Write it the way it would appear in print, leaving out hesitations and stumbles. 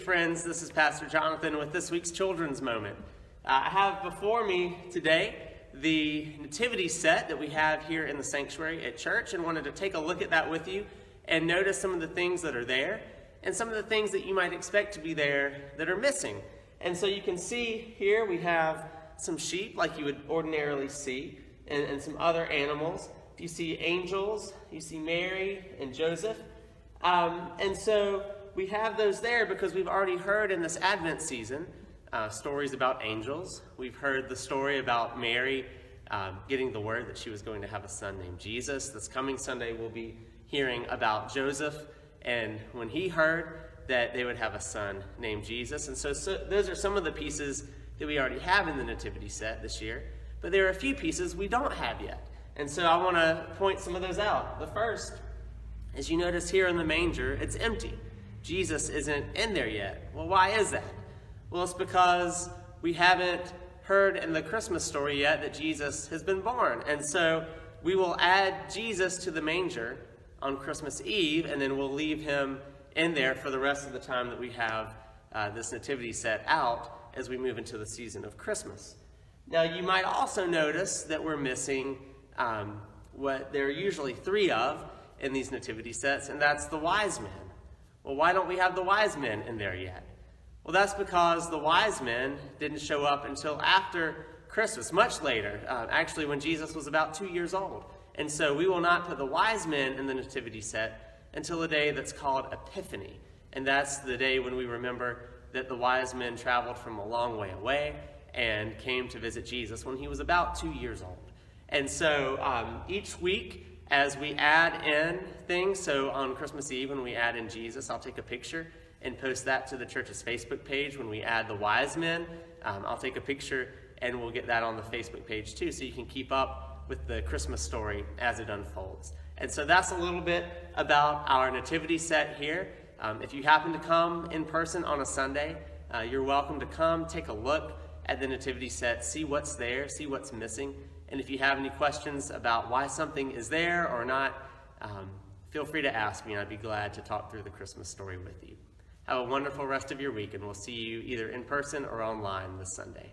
friends, this is Pastor Jonathan with this week's Children's Moment. I have before me today the nativity set that we have here in the sanctuary at church, and wanted to take a look at that with you and notice some of the things that are there and some of the things that you might expect to be there that are missing. And so you can see here we have some sheep like you would ordinarily see, and some other animals. You see angels, you see Mary and Joseph. And so we have those there because we've already heard in this Advent season stories about angels. We've heard the story about Mary getting the word that she was going to have a son named Jesus. This coming Sunday we'll be hearing about Joseph and when he heard that they would have a son named Jesus. And so those are some of the pieces that we already have in the nativity set this year. But there are a few pieces we don't have yet. And so I want to point some of those out. The first, as you notice here in the manger, it's empty. Jesus isn't in there yet. Well, why is that? Well, it's because we haven't heard in the Christmas story yet that Jesus has been born. And so we will add Jesus to the manger on Christmas Eve, and then we'll leave him in there for the rest of the time that we have this nativity set out as we move into the season of Christmas. Now, you might also notice that we're missing what there are usually three of in these nativity sets, and that's the wise men. Well, why don't we have the wise men in there yet? Well, that's because the wise men didn't show up until after Christmas, much later, actually when Jesus was about 2 years old. And so we will not put the wise men in the nativity set until a day that's called Epiphany. And that's the day when we remember that the wise men traveled from a long way away and came to visit Jesus when he was about 2 years old. And so each week, as we add in things, so on Christmas Eve when we add in Jesus, I'll take a picture and post that to the church's Facebook page. When we add the wise men, I'll take a picture and we'll get that on the Facebook page too, so you can keep up with the Christmas story as it unfolds. And so that's a little bit about our nativity set here. If you happen to come in person on a Sunday, you're welcome to come, take a look at the nativity set, see what's there, see what's missing. And if you have any questions about why something is there or not, feel free to ask me, and I'd be glad to talk through the Christmas story with you. Have a wonderful rest of your week, and we'll see you either in person or online this Sunday.